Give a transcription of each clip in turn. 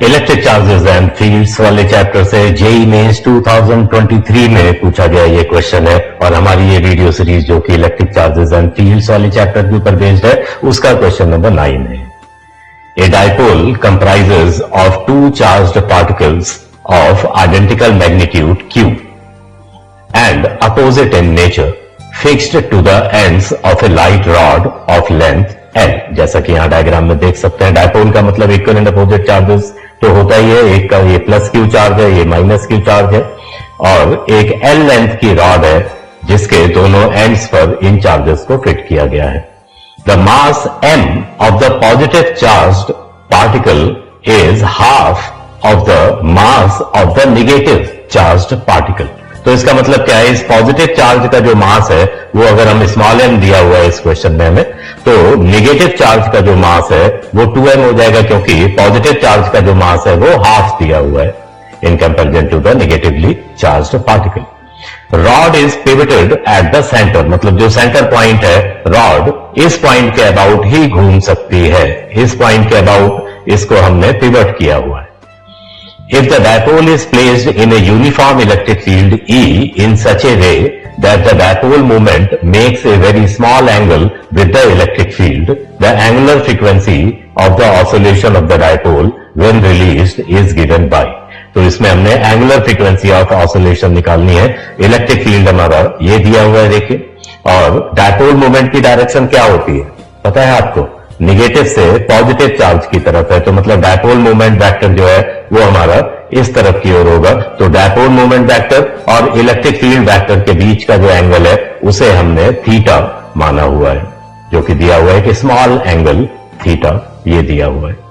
Electric charges and fields वाले chapter से JEE mains 2023 में पूछा गया ये क्वेश्चन है और हमारी ये वीडियो सीरीज जो कि इलेक्ट्रिक चार्जेस एंड फील्ड्स वाले चैप्टर के ऊपर बेस्ड है उसका क्वेश्चन नंबर 9 है। A dipole comprises of two charged particles of identical magnitude q and opposite in nature fixed to the ends of a light rod of length L। जैसा कि यहां diagram में देख सकते हैं, डाइपोल का मतलब इक्विवेलेंट अपोजिट चार्जेस तो होता ही है, एक का ये प्लस क्यू चार्ज है, ये माइनस क्यू चार्ज है और एक L लेंथ की रॉड है जिसके दोनों एंड्स पर इन चार्जेस को फिट किया गया है। The mass m of the positive charged particle is half of the mass of the negative charged particle. तो इसका मतलब क्या है, इस पॉजिटिव चार्ज का जो मास है वो अगर हम स्मॉल m दिया हुआ है इस क्वेश्चन में हमें, तो नेगेटिव चार्ज का जो मास है वो 2m हो जाएगा क्योंकि पॉजिटिव चार्ज का जो मास है वो हाफ दिया हुआ है in comparison to the negatively charged particle. Rod is pivoted at the centre, मतलब जो सेंटर पॉइंट है रॉड इस पॉइंट के अबाउट ही घूम सकती है, इस पॉइंट के अबाउट इसको हमने पिवट किया हुआ है। If the dipole is placed in a uniform electric field E in such a way that the dipole moment makes a very small angle with the electric field, the angular frequency of the oscillation of the dipole when released is given by। तो इसमें हमने angular frequency of oscillation निकालनी है। Electric field हमारा ये दिया हुआ है देखिए, और डायपोल मोमेंट की डायरेक्शन क्या होती है पता है आपको, निगेटिव से पॉजिटिव चार्ज की तरफ है, तो मतलब डायपोल मोमेंट वेक्टर जो है वो हमारा इस तरफ की ओर होगा। तो डायपोल मोमेंट वेक्टर और इलेक्ट्रिक फील्ड वेक्टर के बीच का जो एंगल है उसे हमने थीटा माना हुआ है, जो कि दिया हुआ है कि स्मॉल एंगल थीटा ये दिया हुआ है।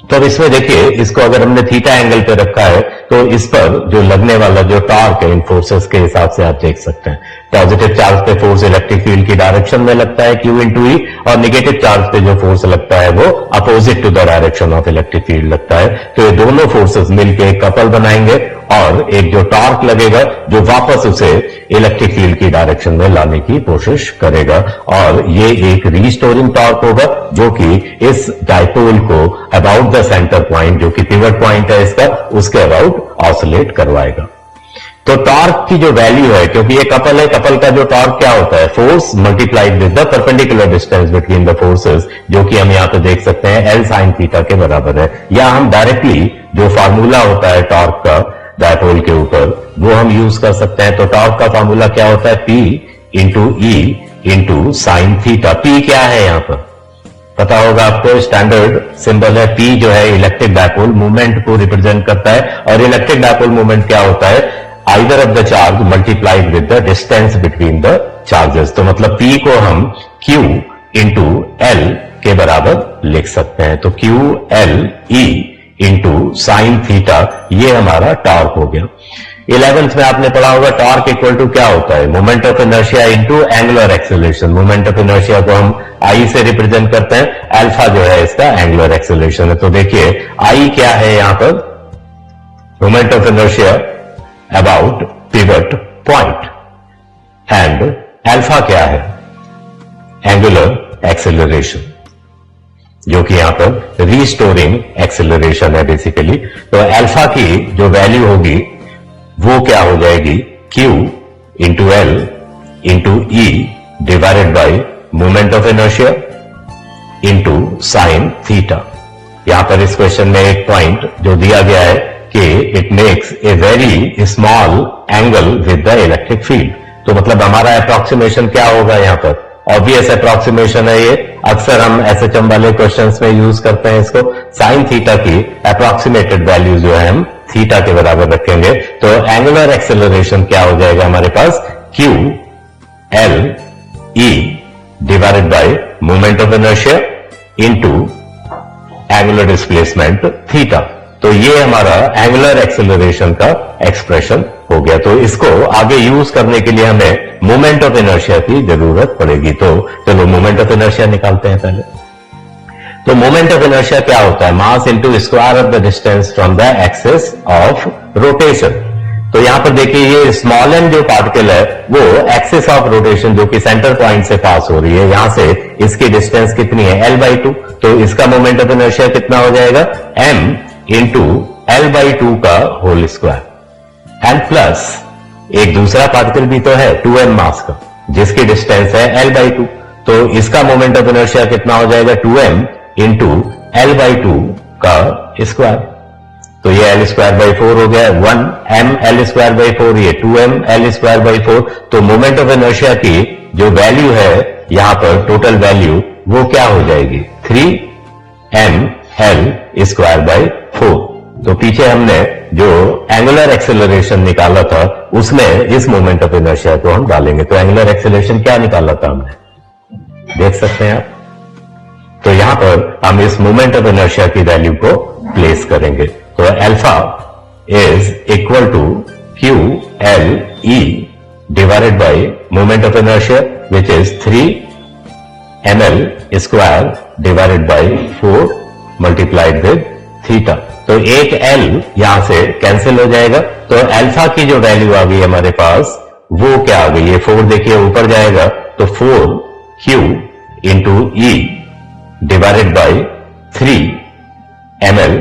तो अब इसमें देखिए, इसको अगर हमने थीटा एंगल पे रखा है तो इस पर जो लगने वाला जो टॉर्क है इन फोर्सेस के हिसाब से आप देख सकते हैं, पॉजिटिव चार्ज पे फोर्स इलेक्ट्रिक फील्ड की डायरेक्शन में लगता है Q इंटू ई, और नेगेटिव चार्ज पे जो फोर्स लगता है वो opposite to the direction of electric field लगता है। तो ये दोनों फोर्सेस मिलकर एक कपल बनाएंगे और एक जो टॉर्क लगेगा जो वापस उसे इलेक्ट्रिक फील्ड की डायरेक्शन में लाने की कोशिश करेगा, और ये एक रीस्टोरिंग टॉर्क होगा जो कि इस डाइपोल को अबाउट द सेंटर पॉइंट, जो कि पिवट पॉइंट है इसका, उसके अबाउट ऑसिलेट करवाएगा। तो टॉर्क की जो वैल्यू है, क्योंकि ये कपल है, कपल का जो टॉर्क क्या होता है, force multiplied with the perpendicular distance between the forces, जो कि हम यहां पे देख सकते हैं L sin थीटा के बराबर है। या हम डायरेक्टली जो फार्मूला होता है टॉर्क का डायपोल के ऊपर वो हम यूज कर सकते हैं। तो टॉर्क का फार्मूला क्या होता है, P into E into sine theta. P क्या है यहां पर पता होगा आपको, स्टैंडर्ड सिंबल है P, जो है इलेक्ट्रिक डायपोल मूवमेंट को रिप्रेजेंट करता है, और इलेक्ट्रिक डायपोल मूवमेंट क्या होता है, either of the charge multiplied with the distance between the charges. तो मतलब P को हम Q इंटू L के बराबर लिख सकते हैं। तो Q L E into sine theta ये हमारा टॉर्क हो गया। 11th में आपने पढ़ा होगा टॉर्क इक्वल टू क्या होता है, moment of inertia into angular acceleration. Moment of inertia को हम I से रिप्रेजेंट करते हैं, अल्फा जो है इसका एंगुलर एक्सेलरेशन है। तो देखिए I क्या है यहां पर, moment of inertia about pivot point, and alpha क्या है, एंगुलर एक्सेलरेशन, जो कि यहां पर रीस्टोरिंग एक्सेलरेशन है बेसिकली। तो अल्फा की जो वैल्यू होगी वो क्या हो जाएगी, Q into L into E divided by moment of inertia into sine theta. यहां पर इस क्वेश्चन में एक पॉइंट जो दिया गया है कि it makes a very small angle with the electric field. तो मतलब हमारा अप्रोक्सीमेशन क्या होगा यहां पर, ऑब्वियस अप्रोक्सीमेशन है ये, अक्सर हम एसएचएम वाले क्वेश्चंस में यूज करते हैं इसको। साइन थीटा की अप्रोक्सीमेटेड वैल्यू जो है हम थीटा के बराबर रखेंगे। तो एंगुलर एक्सेलरेशन क्या हो जाएगा हमारे पास, Q L E divided by moment of inertia into angular displacement theta. तो ये हमारा एंगुलर एक्सेलरेशन का एक्सप्रेशन हो गया। तो इसको आगे यूज करने के लिए हमें मोमेंट ऑफ इनर्शिया की जरूरत पड़ेगी। तो चलो मोमेंट ऑफ इनर्शिया निकालते हैं पहले। तो मोमेंट ऑफ इनर्शिया क्या होता है, mass into square of the distance from the axis of rotation. तो यहां पर देखिए ये स्मॉल m जो पार्टिकल है वो एक्सिस ऑफ रोटेशन जो कि सेंटर पॉइंट से पास हो रही है, यहां से इसकी डिस्टेंस कितनी है L/2। तो इसका मोमेंट ऑफ इनर्शिया कितना हो जाएगा, m इंटू L/2 का होल स्क्वायर एंड प्लस एक दूसरा पार्टिकल भी तो है 2m मास का, जिसकी डिस्टेंस है L/2, तो इसका मोमेंट ऑफ इनर्शिया कितना हो जाएगा 2m इंटू L/2 का स्क्वायर, तो ये L²/4 हो गया 1m L²/4, ये 2m L²/4। तो मोमेंट ऑफ इनर्शिया की जो वैल्यू है यहां पर टोटल वैल्यू वो क्या हो जाएगी 3m L²/4। तो पीछे हमने जो एंगुलर एक्सेलरेशन निकाला था उसमें इस मोमेंट ऑफ इनर्शिया को हम डालेंगे। तो एंगुलर एक्सेलरेशन क्या निकाला था हमने, देख सकते हैं आप। तो यहां पर हम इस मोमेंट ऑफ इनर्शिया की वैल्यू को प्लेस करेंगे। तो alpha is equal to QLE divided by moment of inertia which is 3ml² divided by 4 multiplied with theta. तो एक L यहां से कैंसिल हो जाएगा, तो अल्फा की जो वैल्यू आ गई हमारे पास वो क्या आ गई, ये 4 देखिए ऊपर जाएगा, तो 4Q into E divided by 3ml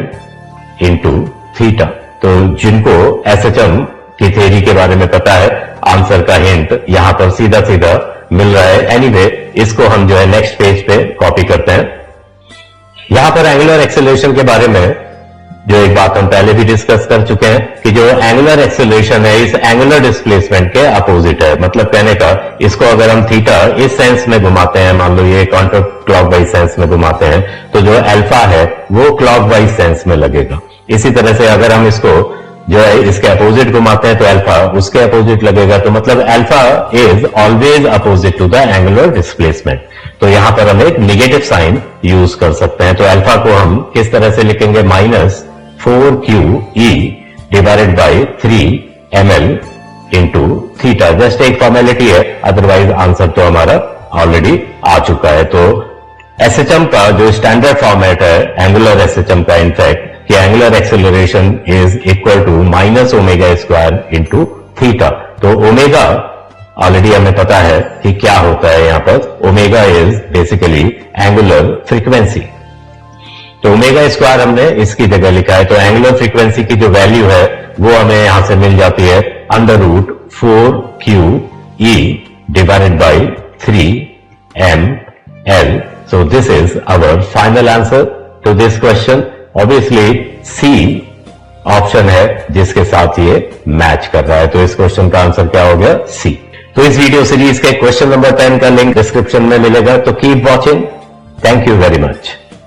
into theta. तो जिनको एसएचएम की थ्योरी के बारे में पता है, आंसर का हिंट यहां पर सीधा सीधा मिल रहा है। एनीवे इसको हम जो है नेक्स्ट पेज पे कॉपी करते हैं। यहां पर एंगुलर एक्सेलरेशन के बारे में जो एक बात हम पहले भी डिस्कस कर चुके हैं कि जो एंगुलर एक्सेलरेशन है इस एंगुलर डिस्प्लेसमेंट के अपोजिट है। मतलब कहने का, इसको अगर हम थीटा इस सेंस में घुमाते हैं, मान लो ये काउंटर क्लॉकवाइज सेंस में घुमाते हैं, तो जो अल्फा है वो क्लॉकवाइज सेंस में लगेगा। इसी तरह से अगर हम इसको जो है इसके अपोजिट घुमाते हैं तो अल्फा उसके अपोजिट लगेगा। तो मतलब alpha is always opposite to the angular displacement. तो यहां पर हम एक निगेटिव साइन यूज कर सकते हैं। तो अल्फा को हम किस तरह से लिखेंगे, -4QE divided by 3ml into theta. Just एक फॉर्मेलिटी है, अदरवाइज आंसर तो हमारा ऑलरेडी आ चुका है। तो एसएचएम का जो स्टैंडर्ड फॉर्मेट है एंगुलर एसएचएम का, इनफैक्ट कि angular acceleration is equal to -ω² into theta. तो ओमेगा ऑलरेडी हमें पता है कि क्या होता है यहां पर, omega is basically angular frequency. तो ω² हमने इसकी जगह लिखा है। तो एंगुलर फ्रीक्वेंसी की जो वैल्यू है वो हमें यहां से मिल जाती है √4QE divided by 3ml। So this is our final answer to this question. Obviously C option है जिसके साथ ये मैच कर रहा है। तो इस क्वेश्चन का आंसर क्या हो गया, सी। तो इस वीडियो सीरीज के क्वेश्चन नंबर 10 का लिंक डिस्क्रिप्शन में मिलेगा। तो keep watching. Thank you very much.